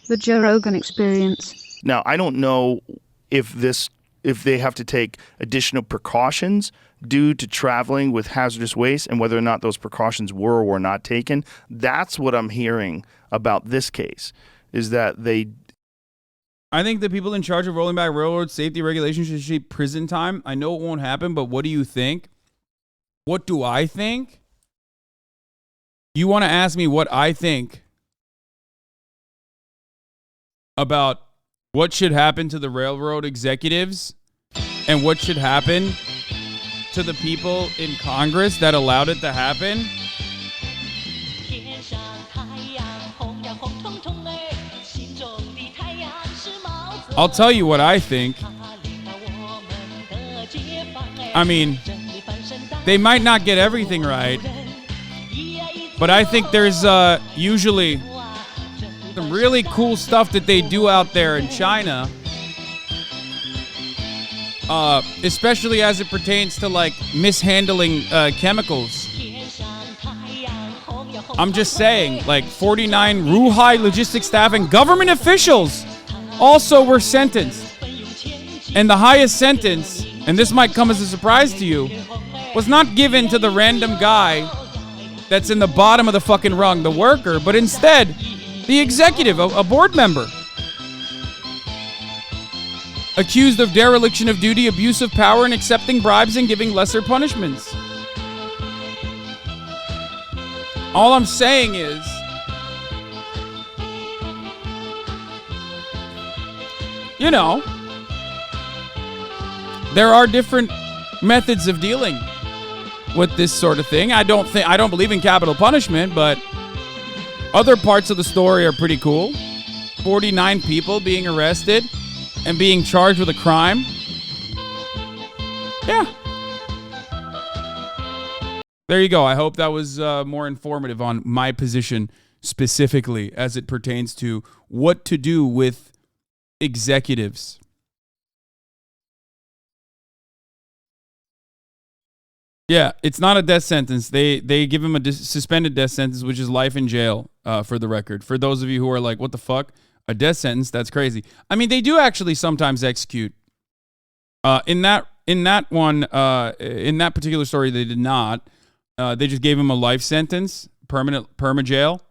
The Joe Rogan Experience. Now, I don't know if they have to take additional precautions due to traveling with hazardous waste and whether or not those precautions were or were not taken. That's what I'm hearing about this case, is that I think the people in charge of rolling back railroad safety regulations should see prison time. I know it won't happen, but what do you think? What do I think? You want to ask me what I think about what should happen to the railroad executives and what should happen to the people in Congress that allowed it to happen? I'll tell you what I think. I mean, they might not get everything right, but I think there's usually some really cool stuff that they do out there in China, especially as it pertains to like mishandling chemicals. I'm just saying, like 49 Ruhai logistics staff and government officials also were sentenced. And the highest sentence, and this might come as a surprise to you, was not given to the random guy that's in the bottom of the fucking rung, the worker, but instead the executive, a board member, accused of dereliction of duty, abuse of power, and accepting bribes and giving lesser punishments. All I'm saying is, you know, there are different methods of dealing with this sort of thing. I don't believe in capital punishment, but other parts of the story are pretty cool. 49 people being arrested and being charged with a crime. Yeah. There you go. I hope that was more informative on my position specifically as it pertains to what to do with executives. Yeah, it's not a death sentence. They give him a suspended death sentence, which is life in jail, for the record. For those of you who are like, what the fuck? A death sentence? That's crazy. I mean, they do actually sometimes execute. In that particular story, they did not. They just gave him a life sentence, perma jail.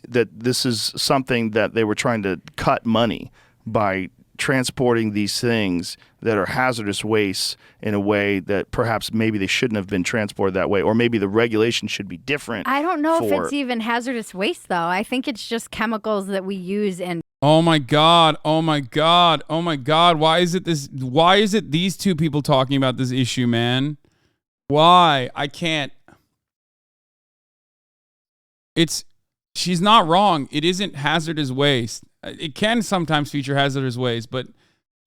that this is something that they were trying to cut money by transporting these things that are hazardous wastes in a way that perhaps maybe they shouldn't have been transported that way, or maybe the regulation should be different. I don't know if it's even hazardous waste, though. I think it's just chemicals that we use in. Oh my God. Oh my God. Oh my God. Why is it these two people talking about this issue, man? Why? I can't. She's not wrong. It isn't hazardous waste. It can sometimes feature hazardous waste, but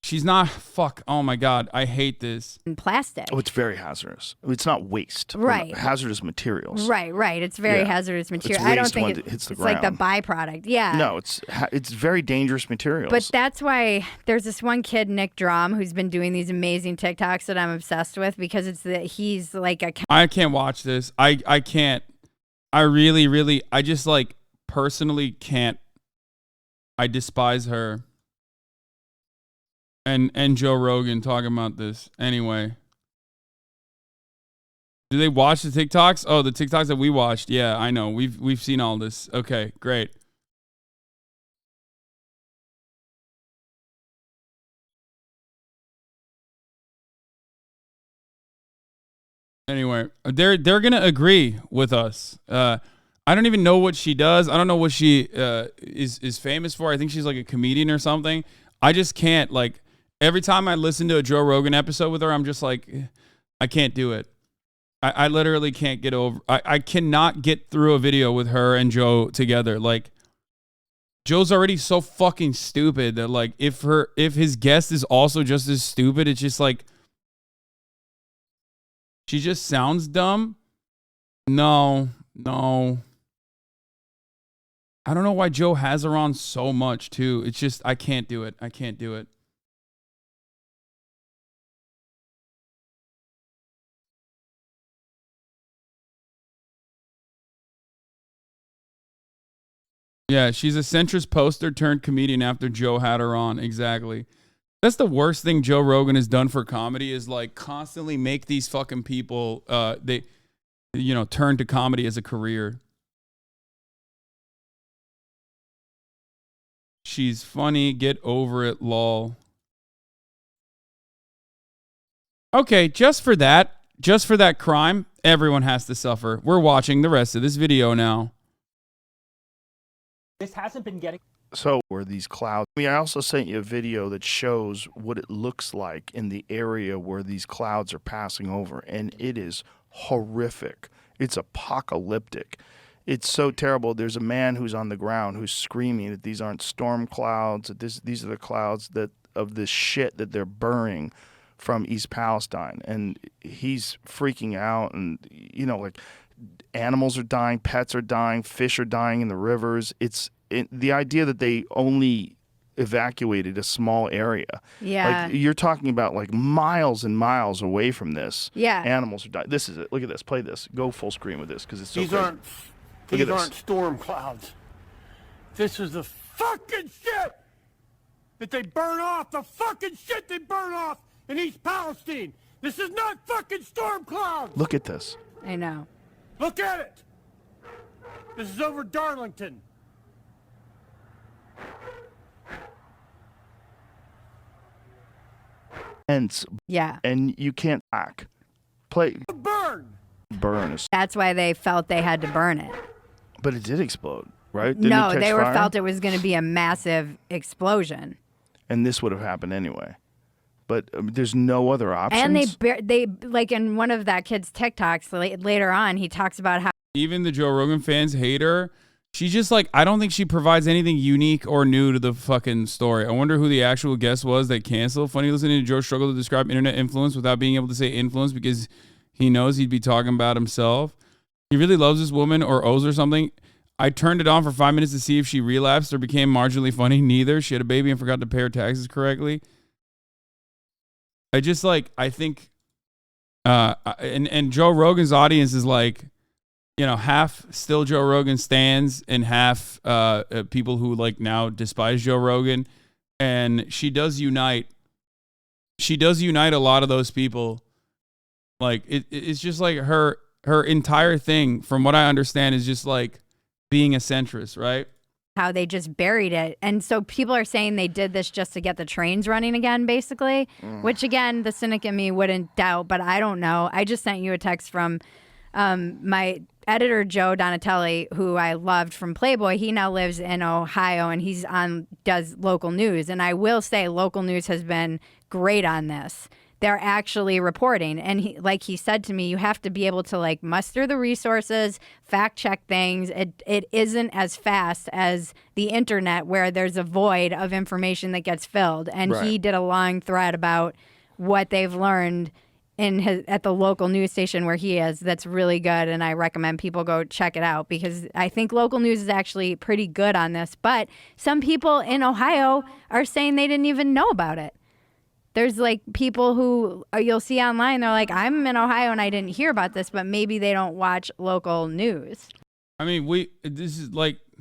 she's not. Fuck. Oh my God. I hate this. In plastic. Oh, it's very hazardous. It's not waste. Right. Hazardous materials. Right. It's very hazardous material. It's I don't think it hits the it's ground. like the byproduct. Yeah. No, it's very dangerous materials. But that's why there's this one kid, Nick Drum, who's been doing these amazing TikToks that I'm obsessed with, because it's that he's like a. I can't watch this. I can't. I really, I just like personally can't. I despise her. And Joe Rogan talking about this. Anyway. Do they watch the TikToks? Oh, the TikToks that we watched. Yeah, I know. We've seen all this. Okay, great. Anyway, they're gonna agree with us. I don't even know what she does. I don't know what she is famous for. I think she's like a comedian or something. I just can't, like, every time I listen to a Joe Rogan episode with her, I'm just like, I can't do it. I literally can't get over. I cannot get through a video with her and Joe together. Like, Joe's already so fucking stupid that, like, if his guest is also just as stupid, it's just like, she just sounds dumb. No. I don't know why Joe has her on so much, too. It's just, I can't do it. Yeah, she's a centrist poster turned comedian after Joe had her on. Exactly. That's the worst thing Joe Rogan has done for comedy is like constantly make these fucking people turn to comedy as a career. She's funny, get over it, lol. Okay, just for that crime, everyone has to suffer. We're watching the rest of this video now. This hasn't been getting... So were these clouds? I mean, I also sent you a video that shows what it looks like in the area where these clouds are passing over, and it is horrific. It's apocalyptic. It's so terrible. There's a man who's on the ground who's screaming that these aren't storm clouds, that these are the clouds that of this shit that they're burning from East Palestine, and he's freaking out, and like animals are dying, pets are dying, fish are dying in the rivers. The idea that they only evacuated a small area. Yeah. Like you're talking about like miles and miles away from this. Yeah. Animals are dying. This is it. Look at this. Play this. Go full screen with this because it's so These crazy. These aren't storm clouds. This is the fucking shit that they burn off. The fucking shit they burn off in East Palestine. This is not fucking storm clouds. Look at this. I know. Look at it. This is over Darlington. Yeah. And you can't hack. Burn. Burn is. That's why they felt they had to burn it. But it did explode, right? Didn't it No, catch they fire? felt it was going to be a massive explosion. And this would have happened anyway. But there's no other options. And they like in one of that kid's TikToks later on, he talks about how Even the Joe Rogan fans hate her. She's just like, I don't think she provides anything unique or new to the fucking story. I wonder who the actual guest was that canceled. Funny listening to Joe struggle to describe internet influence without being able to say influence because he knows he'd be talking about himself. He really loves this woman or owes her something. I turned it on for 5 minutes to see if she relapsed or became marginally funny. Neither. She had a baby and forgot to pay her taxes correctly. I think, and Joe Rogan's audience is like, half still Joe Rogan stans and half people who like now despise Joe Rogan. And she does unite a lot of those people. Like it's just like her entire thing, from what I understand, is just like being a centrist, right? how they just buried it. And so people are saying they did this just to get the trains running again, basically, which again, the cynic in me wouldn't doubt, but I don't know. I just sent you a text from my editor, Joe Donatelli, who I loved from Playboy. He now lives in Ohio and does local news. And I will say local news has been great on this. They're actually reporting. And he said to me, you have to be able to muster the resources, fact check things. It isn't as fast as the internet where there's a void of information that gets filled. And he did a long thread about what they've learned at the local news station where he is. That's really good. And I recommend people go check it out because I think local news is actually pretty good on this. But some people in Ohio are saying they didn't even know about it. There's people who you'll see online. They're like, I'm in Ohio and I didn't hear about this, but maybe they don't watch local news. I mean, this is